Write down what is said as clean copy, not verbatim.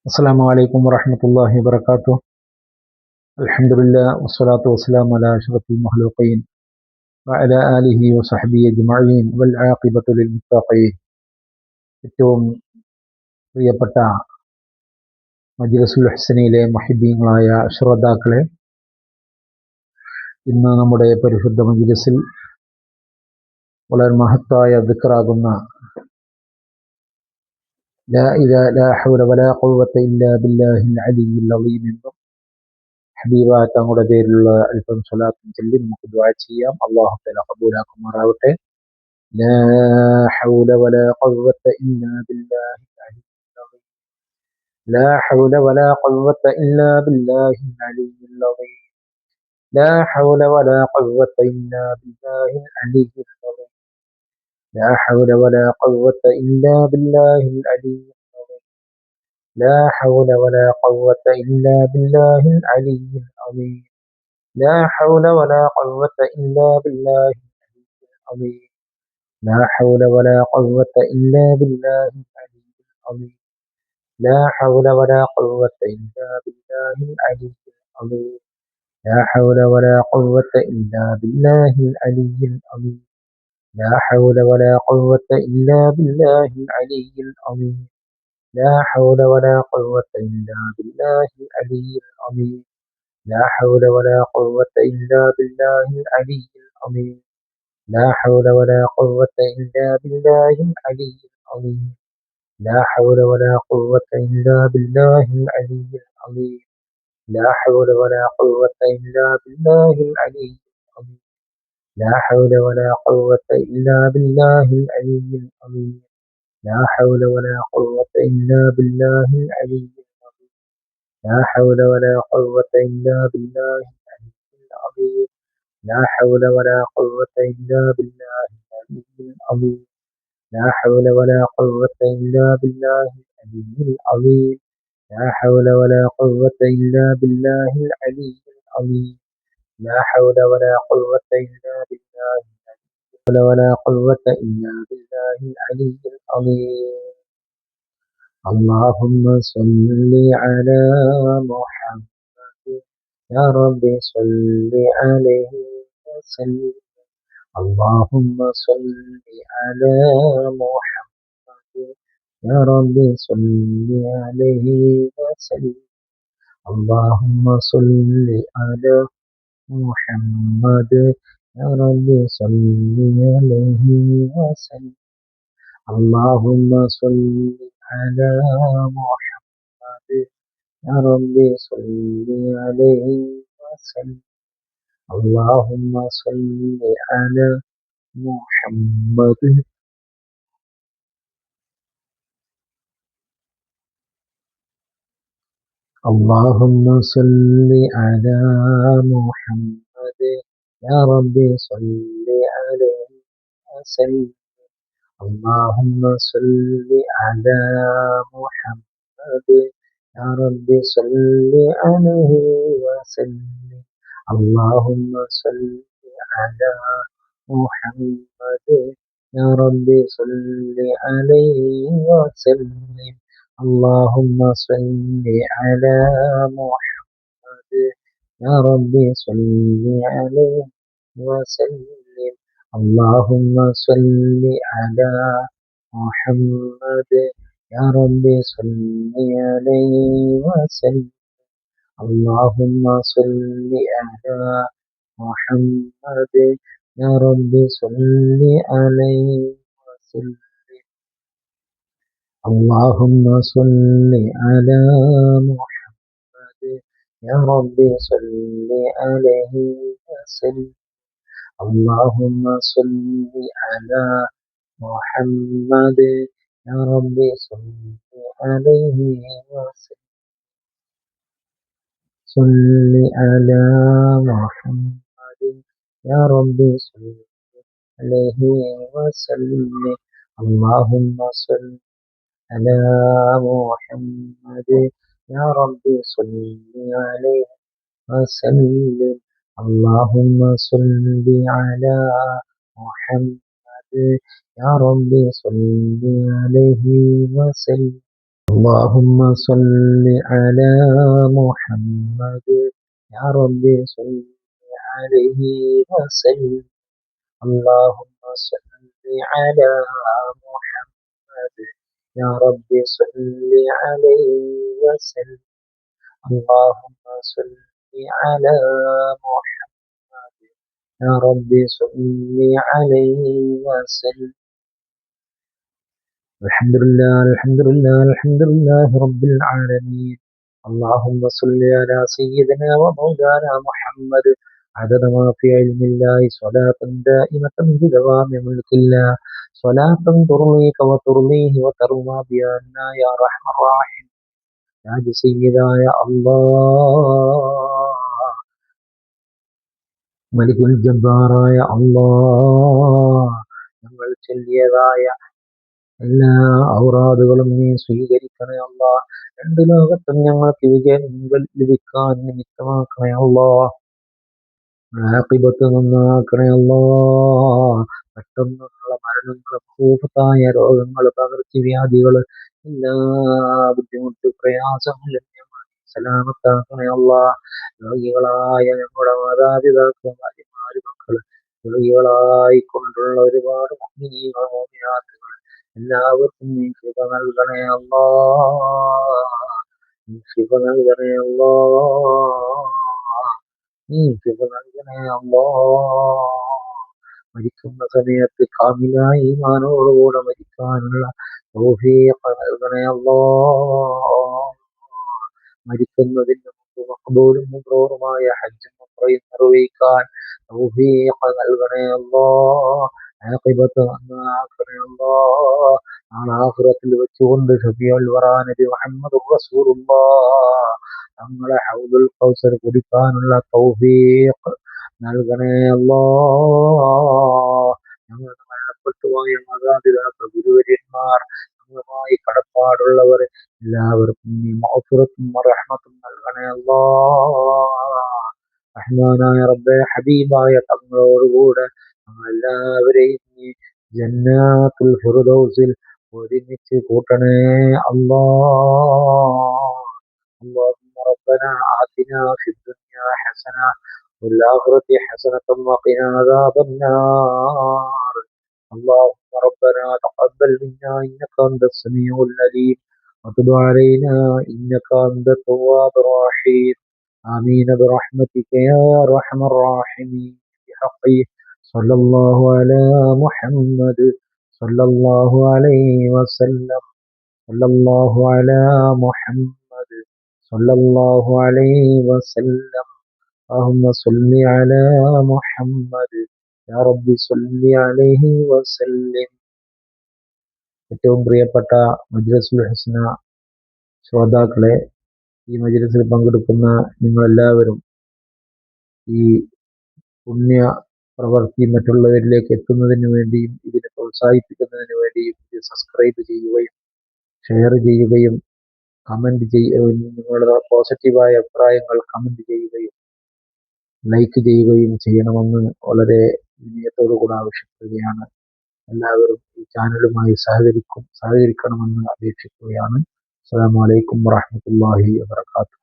السلام عليكم ورحمة الله وبركاته. الحمد لله والصلاة والسلام على أشرف المخلوقين وعلى آله وصحبه أجمعين والعاقبة للمتقين. ഏറ്റവും പ്രിയപ്പെട്ട മജ്‌ലിസുൽ ഹുസ്നയിലെ മുഹിബ്ബീങ്ങളായ ശ്രോതാക്കളെ, ഇന്ന് നമ്മുടെ പരിശുദ്ധ മജ്‌ലിസിൽ വളരെ മഹത്തായ ദിക്റാകുന്ന ലാ ഹൗല വലാ ഖുവത ഇല്ലാ ബില്ലാഹിൽ അലിയ്യിൽ അളീം എന്നും ഹബീബായ തങ്ങളുടെ പേരിലുള്ള അല്പം സ്വലാത്തും ചൊല്ലി നമുക്ക് ദുആ ചെയ്യാം. അല്ലാഹു തആല ഖബൂലാക്കുമാറാവട്ടെ. ലാ ഹൗല വലാ ഖുവത ഇല്ലാ ബില്ലാഹിൽ അലിയ്യിൽ അളീം. ലാ ഹൗല വലാ ഖുവത ഇല്ലാ ബില്ലാഹിൽ അലിയ്യിൽ അളീം. ലാ ഹൗല വലാ ഖുവത ഇല്ലാ ബില്ലാഹിൽ അലിയ്യിൽ അളീം. ലാ ഹൗല വലാ ഖുവത ഇല്ലാ ബില്ലാഹിൽ അലിയ്യിൽ അളീം. ലാ ഹൗല വലാ ഖുവത ഇല്ലാ ബില്ലാഹിൽ അലിയ്യിൽ അളീം. لا حول ولا قوة إلا بالله العلي العظيم. لا حول ولا قوة إلا بالله العلي العظيم. لا حول ولا قوة إلا بالله العلي العظيم. لا حول ولا قوة إلا بالله العلي العظيم. لا حول ولا قوة إلا بالله العلي العظيم. لا حول ولا قوة إلا بالله العلي العظيم. لا حول ولا قوة إلا بالله العلي العظيم. لا حول ولا قوة إلا بالله العلي العظيم. لا حول ولا قوة إلا بالله العلي العظيم. لا حول ولا قوة إلا بالله العلي العظيم. لا حول ولا قوة إلا بالله العلي العظيم. لا حول ولا قوة إلا بالله العلي العظيم. لا حول ولا قوة إلا بالله العظيم. لا حول ولا قوة إلا بالله العلي العظيم. لا حول ولا قوة إلا بالله العلي العظيم. لا حول ولا قوة إلا بالله العلي العظيم. لا حول ولا قوة إلا بالله ولا قوة إلا بالله العلي العظيم. اللهم صل على محمد يا رب صل عليه وسلم. اللهم صل على محمد يا رب صل عليه وسلم. اللهم صل على محمد يا رب صل عليه وسلم. اللهم صل على محمد يا رب صل عليه وسلم. اللهم صل على محمد اللهم صل على محمد يا رب صل عليه وسلم. اللهم صل على محمد يا رب صل عليه وسلم. اللهم صل على محمد يا رب صل عليه وسلم. اللهم صل على محمد يا رب صل عليه وسلم. اللهم صل على محمد يا رب صل عليه وسلم. اللهم صل على محمد يا رب صل عليه وسلم. اللهم صل على محمد يا رب صل عليه وسلم. اللهم صل على محمد يا رب صل عليه وسلم. صل على محمد يا رب صل عليه وسلم. اللهم صل على محمد يا رب صل عليه وسلم. اللهم صل على محمد يا رب صل عليه وسلم. اللهم صل على محمد يا رب صل عليه وسلم. اللهم صل على محمد يا رب صل عليه وسلم. اللهم صل على محمد يا رب صل عليه وسلم. الحمد لله الحمد لله الحمد لله رب العالمين. اللهم صل على سيدنا ومولانا محمد عدد ما في علم الله صلاة دائمة بدوام ملك الله، صلاة ترضيك وترضيه وترضى بأننا يا رحم الراحمين. يا سيدا يا الله മലികുൽ ജബ്ബാറായ അല്ലാഹ്, ഞങ്ങൾ ചൊല്ലിയതായ എല്ലാ ഔറാദുകളും നീ സ്വീകരിക്കണേ അല്ലാഹ്. രണ്ട് ലോകത്തും ഞങ്ങൾക്ക് വിജയം ലഭിക്കാൻ നിമിത്തമാക്കണേ അല്ലാഹ്. ആഖിബത്ത് നന്നാക്കണേ അല്ലാഹ്. പെട്ടെന്നുള്ള മരണങ്ങൾ, ഭൂപത്തായ രോഗങ്ങൾ, പകർച്ചവ്യാധികൾ, എല്ലാ ബുദ്ധിമുട്ട് പ്രയാസങ്ങളും ഞങ്ങൾ സലാമത്താക്കണേ അല്ലാഹ്. രോഗികളായ ഞങ്ങളുടെ മാതാപിതാക്കൾ, ഭാര്യമാര്, മക്കള്, രോഗികളായി കൊണ്ടുള്ള ഒരുപാട് മുഅ്മിനീങ്ങൾ, മുഅ്മിനാത്തുകൾ, എല്ലാവർക്കും നീ കൃപ നൽകണേ അല്ലാഹ്. നീ കൃപ നൽകണേ അല്ലാഹ്. നീ കൃപ നൽകണേ അല്ലാഹ്. മരിക്കുന്ന സമയത്ത് കാമിലായ ഈമാനോടുകൂടെ മരിക്കാനുള്ള തൗഫീഖ് നൽകണേ അല്ലാഹ്. മരിക്കുന്നതിന് മുമ്പ് മഖ്ബൂലും മബ്റൂറുമായ ഹജ്ജും ഉംറയും നിർവഹിക്കാൻ തൗഫീഖ് നൽകണേ അല്ലാഹ്. ആഖിബത്ത് നന്നാക്കണേ അല്ലാഹ്. നാളെ ആഖിറത്തിൽ വെച്ചുകൊണ്ട് ഷഫീഉൽ വറാ നബി മുഹമ്മദുർ റസൂലുള്ളാഹ് തങ്ങളെ ഹൗദുൽ കൗസർ കുടിക്കാനുള്ള തൗഫീഖ് നൽകണേ അല്ലാഹ്. ഞങ്ങളുടെ മരണപ്പെട്ടു പോയ മാതാപിതാക്കൾ, ഗുരുവര്യന്മാർ, ഞങ്ങളുമായി കടപ്പാടുള്ളവർ എല്ലാവർക്കും നീ മഗ്ഫിറത്തും റഹ്മത്തും നൽകണേ അല്ലാഹ്. റഹ്മാനായ റബ്ബേ, ഹബീബായ തങ്ങളോടുകൂടെ ഞങ്ങളെല്ലാവരെയും നീ ജന്നാത്തുൽ ഫിർദൗസിൽ ഒരുമിച്ച് കൂട്ടണേ അല്ലാഹ്. اللهم ربنا آتنا في الدنيا حسنة وفي الآخرة حسنة وقنا عذاب النار. اللهم ربنا تقبل منا إنك أنت السميع العليم وتب علينا إنك أنت التواب الرحيم. آمين برحمتك يا أرحم الراحمين. بحقه صلى الله على محمد صلى الله عليه وسلم. صلى الله على محمد صلى الله عليه وسلم. اللهم صل على محمد يا رب صل عليه وسلم. ഏറ്റവും പ്രിയപ്പെട്ട മജ്‌ലിസുൽ ഹുസ്ന ശ്രോതാക്കളെ, ഈ മജ്‌ലിസിൽ പങ്കെടുക്കുന്ന നിങ്ങളെല്ലാവരും ഈ പുണ്യ പ്രവൃത്തി മറ്റുള്ളവരിലേക്ക് എത്തുന്നതിന് വേണ്ടിയും ഇതിനെ പ്രോത്സാഹിപ്പിക്കുന്നതിന് വേണ്ടിയും ഇത് സബ്സ്ക്രൈബ് ചെയ്യുകയും ഷെയർ ചെയ്യുകയും കമന്റ് ചെയ്യുകയും നിങ്ങളുടെ പോസിറ്റീവായ അഭിപ്രായങ്ങൾ കമന്റ് ചെയ്യുകയും ലൈക്ക് ചെയ്യുകയും ചെയ്യണമെന്ന് വളരെ വിനയത്തോടുകൂടി ആവശ്യപ്പെടുകയാണ്. എല്ലാവരും ഈ ചാനലുമായി സഹകരിക്കണമെന്ന് അപേക്ഷിക്കുകയാണ്. അസ്സലാമു അലൈക്കും വറഹ്മത്തുള്ളാഹി വബറകാതുഹു.